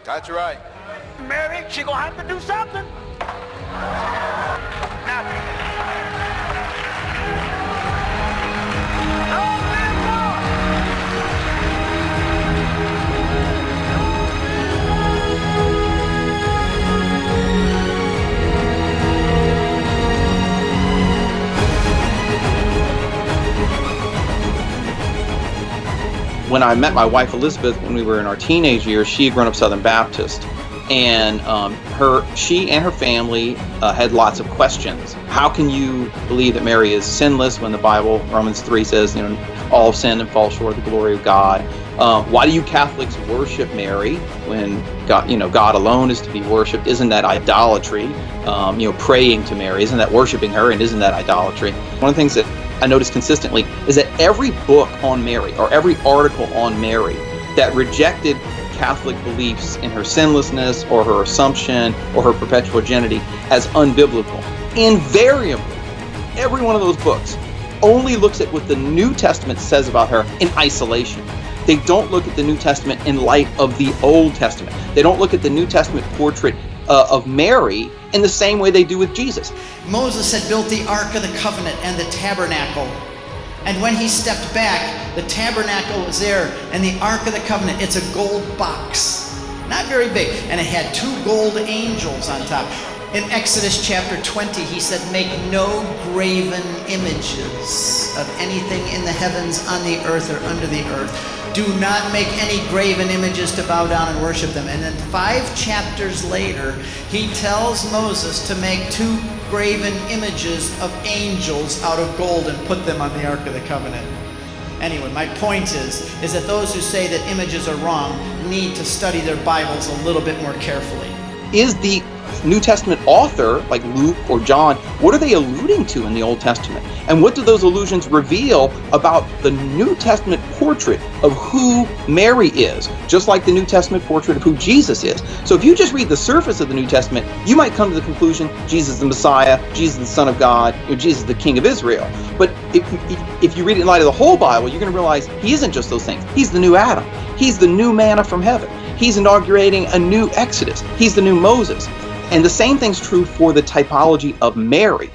That's right. Mary, she gonna have to do something. When I met my wife Elizabeth when we were in our teenage years, she had grown up Southern Baptist, and she and her family had lots of questions. How can you believe that Mary is sinless when the Bible, Romans 3 says, all have sinned and fall short of the glory of God? Why do you Catholics worship Mary when God alone is to be worshipped? Isn't that idolatry? Praying to Mary, isn't that worshiping her, and isn't that idolatry? One of the things that I noticed consistently is that every book on Mary, or every article on Mary that rejected Catholic beliefs in her sinlessness or her assumption or her perpetual virginity as unbiblical, invariably, every one of those books only looks at what the New Testament says about her in isolation. They don't look at the New Testament in light of the Old Testament. They don't look at the New Testament portrait of Mary in the same way they do with Jesus. Moses had built the Ark of the Covenant and the tabernacle. And when he stepped back, the tabernacle was there, and the Ark of the Covenant, it's a gold box. Not very big. And it had 2 gold angels on top. In Exodus chapter 20, he said, make no graven images of anything in the heavens, on the earth, or under the earth. Do not make any graven images to bow down and worship them. And then 5 chapters later, he tells Moses to make 2 graven images of angels out of gold and put them on the Ark of the Covenant. Anyway, my point is that those who say that images are wrong need to study their Bibles a little bit more carefully. Is the New Testament author, like Luke or John, what are they alluding to in the Old Testament? And what do those allusions reveal about the New Testament portrait of who Mary is, just like the New Testament portrait of who Jesus is? So if you just read the surface of the New Testament, you might come to the conclusion, Jesus is the Messiah, Jesus is the Son of God, Jesus is the King of Israel. But if you read it in light of the whole Bible, you're going to realize he isn't just those things. He's the new Adam. He's the new manna from heaven. He's inaugurating a new Exodus. He's the new Moses. And the same thing's true for the typology of Mary.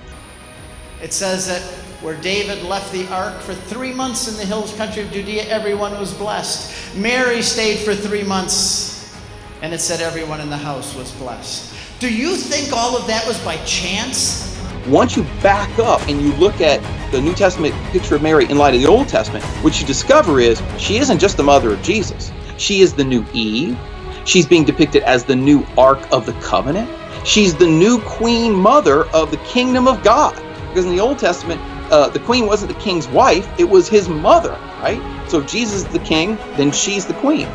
It says that where David left the ark for 3 months in the hills country of Judea, everyone was blessed. Mary stayed for 3 months, and it said everyone in the house was blessed. Do you think all of that was by chance? Once you back up and you look at the New Testament picture of Mary in light of the Old Testament, what you discover is she isn't just the mother of Jesus. She is the new Eve. She's being depicted as the new Ark of the Covenant. She's the new queen mother of the kingdom of God. Because in the Old Testament, the queen wasn't the king's wife, it was his mother, right? So if Jesus is the king, then she's the queen.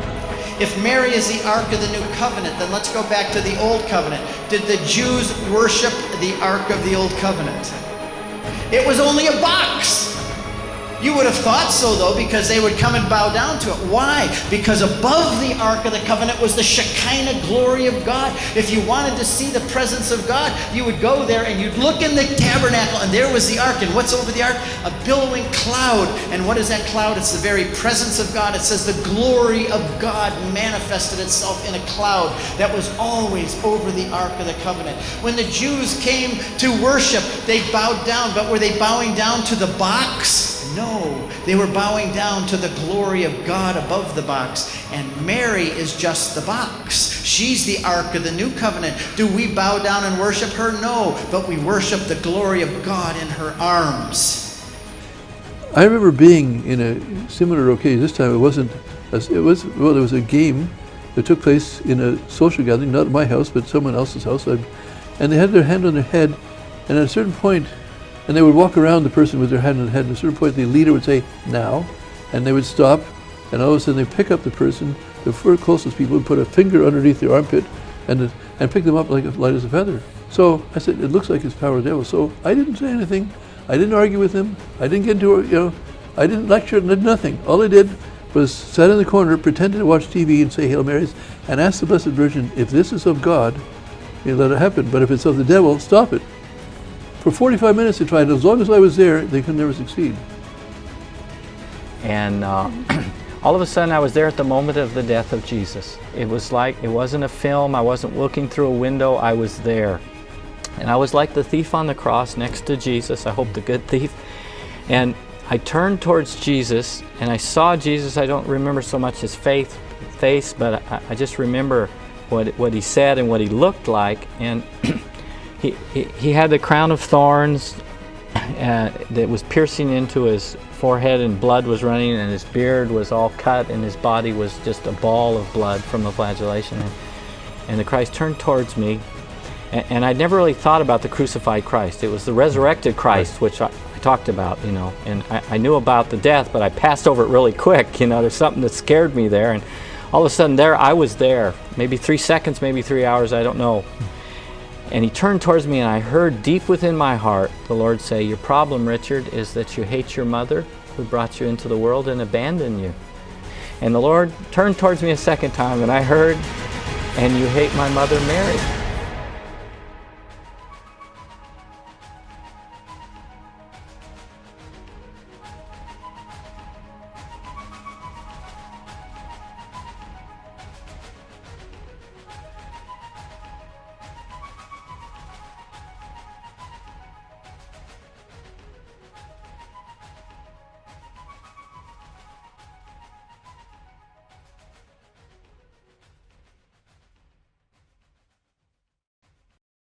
If Mary is the Ark of the New Covenant, then let's go back to the Old Covenant. Did the Jews worship the Ark of the Old Covenant? It was only a box. You would have thought so, though, because they would come and bow down to it. Why? Because above the Ark of the Covenant was the Shekinah glory of God. If you wanted to see the presence of God, you would go there and you'd look in the tabernacle, and there was the Ark. And what's over the Ark? A billowing cloud. And what is that cloud? It's the very presence of God. It says the glory of God manifested itself in a cloud that was always over the Ark of the Covenant. When the Jews came to worship, they bowed down. But were they bowing down to the box? No, they were bowing down to the glory of God above the box. And Mary is just the box. She's the Ark of the New Covenant. Do we bow down and worship her? No, but we worship the glory of God in her arms. I remember being in a similar occasion. This time it wasn't, there was a game that took place in a social gathering, not at my house, but someone else's house. And they had their hand on their head, and at a certain point, and they would walk around the person with their hand on the head, and at a certain point the leader would say, now, and they would stop, and all of a sudden they'd pick up the person, the four closest people would put a finger underneath their armpit and pick them up like light as a feather. So I said, it looks like it's power of the devil. So I didn't say anything. I didn't argue with him. I didn't get into it, I didn't lecture, did nothing. All I did was sat in the corner, pretended to watch TV and say Hail Marys, and ask the Blessed Virgin, if this is of God, let it happen. But if it's of the devil, stop it. For 45 minutes they tried. As long as I was there, they could never succeed. And all of a sudden I was there at the moment of the death of Jesus. It was like, it wasn't a film, I wasn't looking through a window, I was there. And I was like the thief on the cross next to Jesus, I hope the good thief. And I turned towards Jesus and I saw Jesus. I don't remember so much his face, but I just remember what he said and what he looked like. And he had the crown of thorns that was piercing into his forehead, and blood was running, and his beard was all cut, and his body was just a ball of blood from the flagellation. And the Christ turned towards me, and I'd never really thought about the crucified Christ. It was the resurrected Christ, which I talked about, you know, and I knew about the death, but I passed over it really quick. You know, there's something that scared me there, and all of a sudden there I was there, maybe 3 seconds, maybe 3 hours, I don't know. And he turned towards me, and I heard deep within my heart the Lord say, "Your problem, Richard, is that you hate your mother who brought you into the world and abandoned you." And the Lord turned towards me a second time, and I heard, "And you hate my mother, Mary."